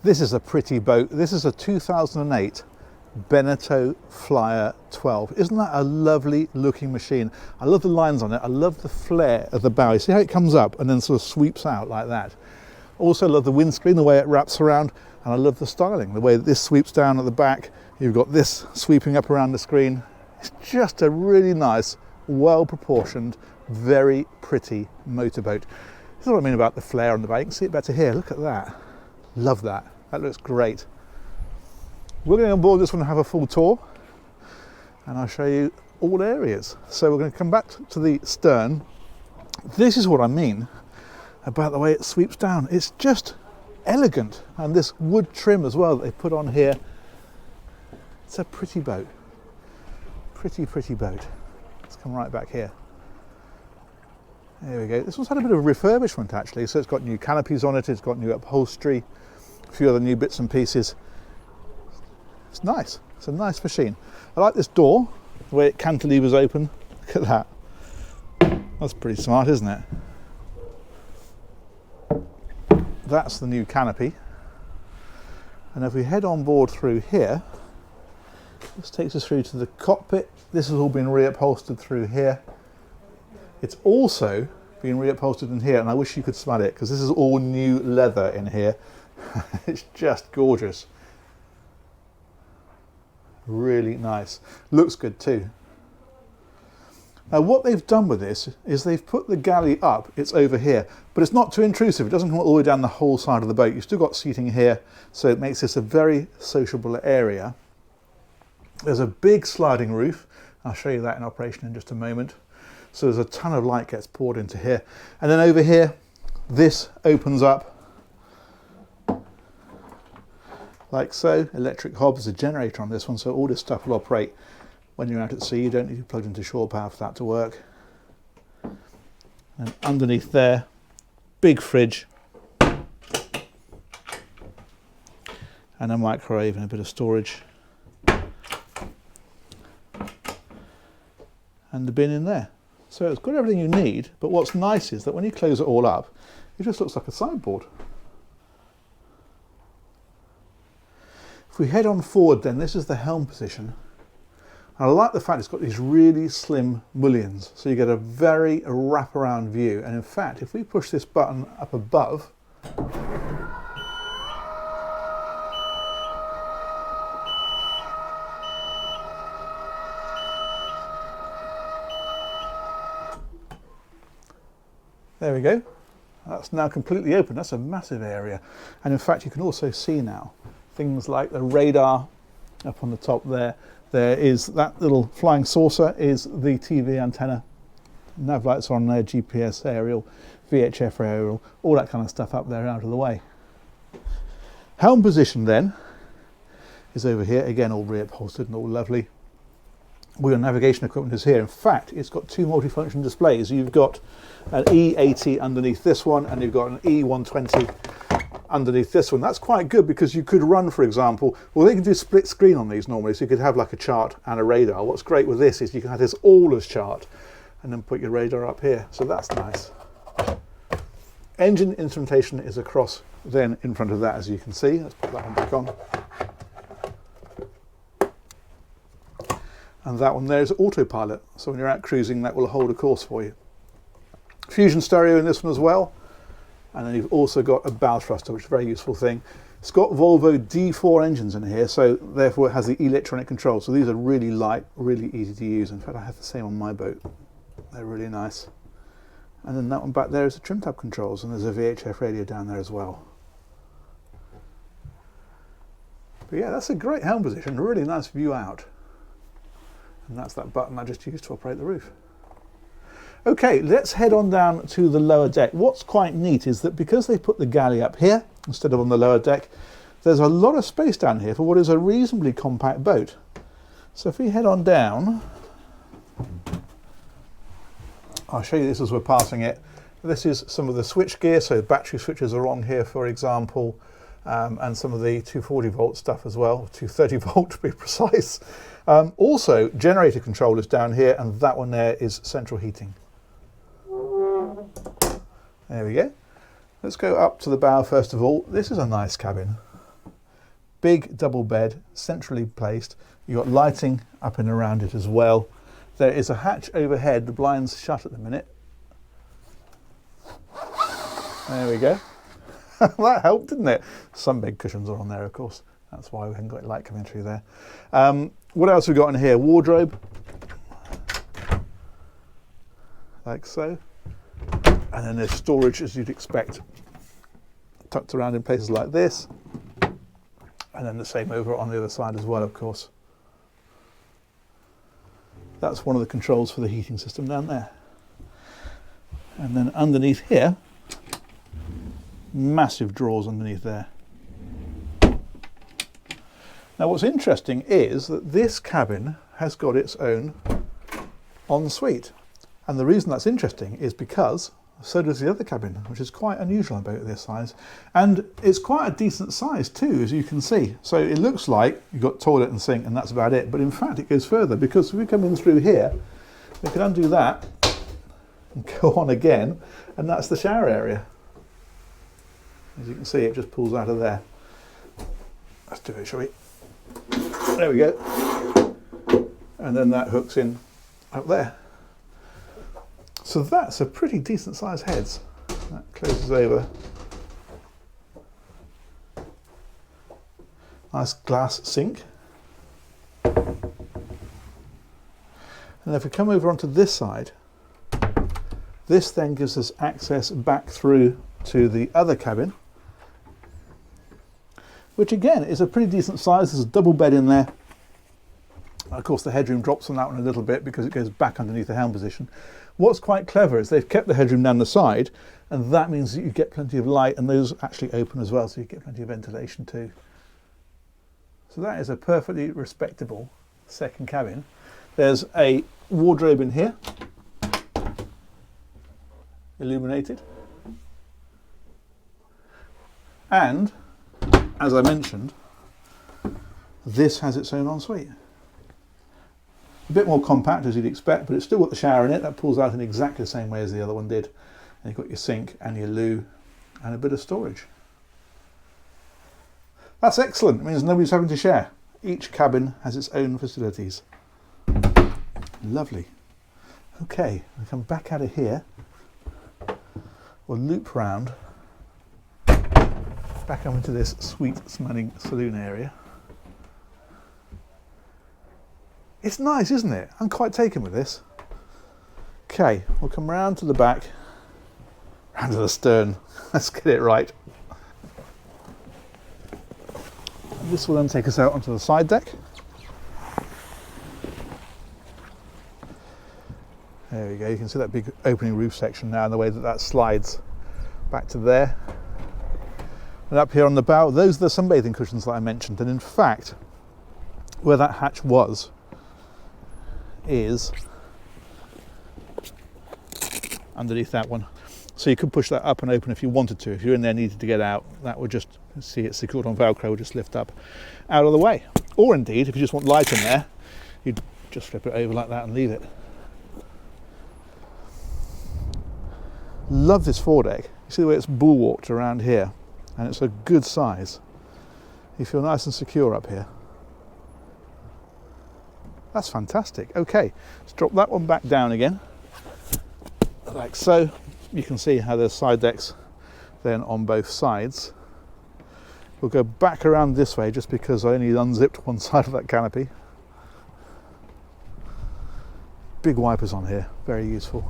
This is a pretty boat. This is a 2008 Beneteau Flyer 12. Isn't that a lovely looking machine? I love the lines on it. I love the flare of the bow. You see how it comes up and then sort of sweeps out like that. Also love the windscreen, the way it wraps around, and I love the styling, the way that this sweeps down at the back. You've got this sweeping up around the screen. It's just a really nice, well proportioned, very pretty motorboat. This is what I mean about the flare on the back. You can see it better here. Look at that. Love that. That looks great. We're going on board this one and have a full tour, and I'll show you all areas. So we're going to come back to the stern. This is what I mean about the way it sweeps down. It's just elegant, and this wood trim as well that they put on here. It's a pretty boat. Pretty boat. Let's come right back here. There we go. This one's had a bit of a refurbishment actually, so it's got new canopies on it, it's got new upholstery, a few other new bits and pieces. It's nice. It's a nice machine. I like this door, the way it cantilevers open. Look at that. That's pretty smart, isn't it? That's the new canopy. And if we head on board through here, this takes us through to the cockpit. This has all been reupholstered through here. It's also been reupholstered in here, and I wish you could smell it because this is all new leather in here. It's just gorgeous. Really nice. Looks good too. Now what they've done with this is they've put the galley up, it's over here, but it's not too intrusive. It doesn't come all the way down the whole side of the boat. You've still got seating here, so it makes this a very sociable area. There's a big sliding roof. I'll show you that in operation in just a moment. So there's a ton of light gets poured into here. And then over here, this opens up like so. Electric hob. There's a generator on this one, so all this stuff will operate when you're out at sea. You don't need to plug into shore power for that to work. And underneath there, big fridge. And a microwave and a bit of storage. And the bin in there. So it's got everything you need, but what's nice is that when you close it all up, it just looks like a sideboard. If we head on forward then, this is the helm position. And I like the fact it's got these really slim mullions, so you get a very wraparound view. And in fact, if we push this button up above, there we go. That's now completely open. That's a massive area. And in fact, you can also see now things like the radar up on the top there. There is that little flying saucer is the TV antenna. Nav lights are on there, GPS aerial, VHF aerial, all that kind of stuff up there out of the way. Helm position then is over here. Again, all reupholstered and all lovely. All your navigation equipment is here. In fact, it's got two multifunction displays. You've got an E80 underneath this one, and you've got an E120 underneath this one. That's quite good because you could run, for example, well, they can do split screen on these normally, so you could have like a chart and a radar. What's great with this is you can have this all as chart and then put your radar up here. So that's nice. Engine instrumentation is across then in front of that, as you can see. Let's put that one back on. And that one there is autopilot, so when you're out cruising that will hold a course for you. Fusion stereo in this one as well, and then you've also got a bow thruster, which is a very useful thing. It's got Volvo D4 engines in here, so therefore it has the electronic control, so these are really light, really easy to use. In fact, I have the same on my boat. They're really nice. And then that one back there is the trim tab controls, and there's a VHF radio down there as well. But yeah, that's a great helm position, really nice view out. And that's that button I just used to operate the roof. Okay, let's head on down to the lower deck. What's quite neat is that because they put the galley up here instead of on the lower deck, there's a lot of space down here for what is a reasonably compact boat. So if we head on down, I'll show you this as we're passing it. This is some of the switch gear, so battery switches are on here, for example, and some of the 240 volt stuff as well, 230 volt to be precise. Also, generator controllers down here, and that one there is central heating. There we go. Let's go up to the bow first of all. This is a nice cabin. Big double bed, centrally placed. You've got lighting up and around it as well. There is a hatch overhead. The blind's shut at the minute. There we go. That helped, didn't it? Some big cushions are on there, of course. That's why we haven't got light coming through there. What else have we got in here? Wardrobe. Like so. And then there's storage, as you'd expect, tucked around in places like this. And then the same over on the other side as well, of course. That's one of the controls for the heating system down there. And then underneath here, massive drawers underneath there. Now what's interesting is that this cabin has got its own ensuite. And the reason that's interesting is because so does the other cabin, which is quite unusual about this size. And it's quite a decent size too, as you can see. So it looks like you've got toilet and sink and that's about it. But in fact, it goes further, because if we come in through here, we can undo that and go on again, and that's the shower area. As you can see, it just pulls out of there. Let's do it, shall we? There we go. And then that hooks in up there. So that's a pretty decent size heads. That closes over. Nice glass sink. And if we come over onto this side, this then gives us access back through to the other cabin, which again is a pretty decent size. There's a double bed in there. Of course, the headroom drops on that one a little bit because it goes back underneath the helm position. What's quite clever is they've kept the headroom down the side, and that means that you get plenty of light, and those actually open as well, so you get plenty of ventilation too. So that is a perfectly respectable second cabin. There's a wardrobe in here, illuminated. And, as I mentioned, this has its own ensuite. A bit more compact, as you'd expect, but it's still got the shower in it. That pulls out in exactly the same way as the other one did. And you've got your sink and your loo and a bit of storage. That's excellent. It means nobody's having to share. Each cabin has its own facilities. Lovely. Okay, I'll come back out of here. We'll loop round back up into this sweet smelling saloon area. It's nice, isn't it? I'm quite taken with this. Okay, we'll come round to the back, round to the stern. Let's get it right. This will then take us out onto the side deck. There we go, you can see that big opening roof section now and the way that that slides back to there. And up here on the bow, those are the sunbathing cushions that I mentioned. And in fact, where that hatch was, is underneath that one. So you could push that up and open if you wanted to. If you're in there needed to get out, that would just, see it secured on Velcro, would just lift up out of the way. Or indeed, if you just want light in there, you'd just flip it over like that and leave it. Love this foredeck. You see the way it's bulwarked around here, and it's a good size. You feel nice and secure up here. That's fantastic. Okay, let's drop that one back down again, like so. You can see how there's side decks then on both sides. We'll go back around this way just because I only unzipped one side of that canopy. Big wipers on here, very useful.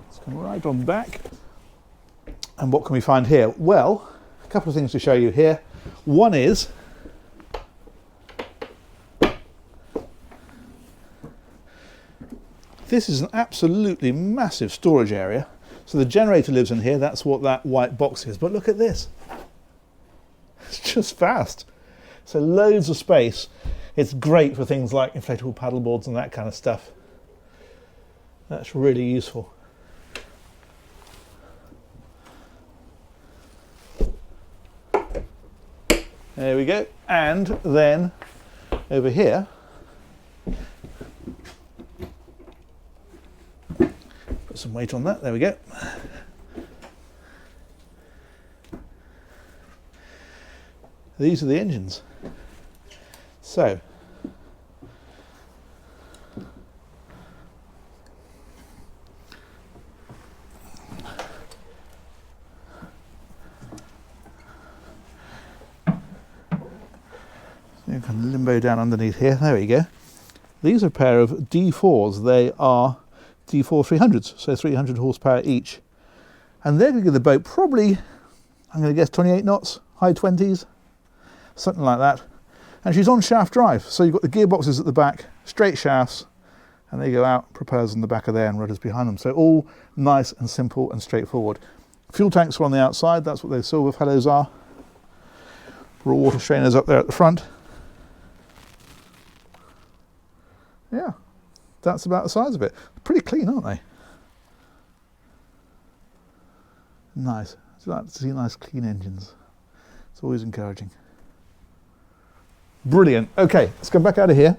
Let's come right on back. And what can we find here? Well, a couple of things to show you here. One is this is an absolutely massive storage area. So the generator lives in here, that's what that white box is. But look at this. It's just vast. So loads of space. It's great for things like inflatable paddle boards and that kind of stuff. That's really useful. There we go. And then over here, put some weight on that. There we go. These are the engines. So, you can limbo down underneath here. There we go. These are a pair of D4s. They are D4 300s, so 300 horsepower each. And they're going to give the boat probably, I'm going to guess 28 knots, high 20s, something like that. And she's on shaft drive, so you've got the gearboxes at the back, straight shafts, and they go out, propellers on the back of there and rudders behind them. So all nice and simple and straightforward. Fuel tanks are on the outside, that's what those silver fellows are. Raw water strainers up there at the front. Yeah, that's about the size of it. Pretty clean, aren't they? Nice. I like to see nice clean engines. It's always encouraging. Brilliant. Okay, let's go back out of here.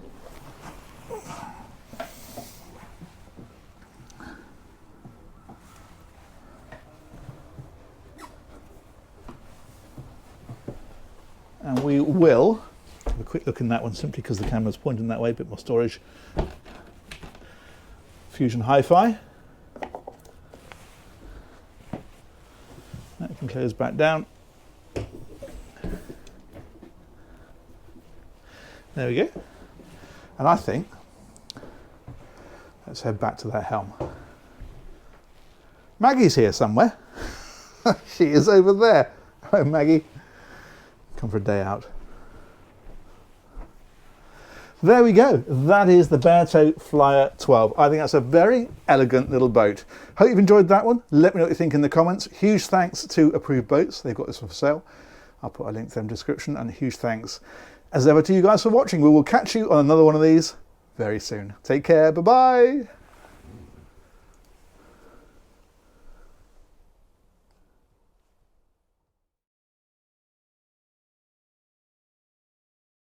And we will have a quick look in that one simply because the camera's pointing that way, a bit more storage. Fusion Hi-Fi. That can close back down. There we go. And I think, let's head back to that helm. Maggie's here somewhere. She is over there. Hello, Maggie. Come for a day out. There we go. That is the Beneteau Flyer 12. I think that's a very elegant little boat. Hope you've enjoyed that one. Let me know what you think in the comments. Huge thanks to Approved Boats. They've got this for sale. I'll put a link to them in the description. And huge thanks as ever to you guys for watching. We will catch you on another one of these very soon. Take care. Bye-bye.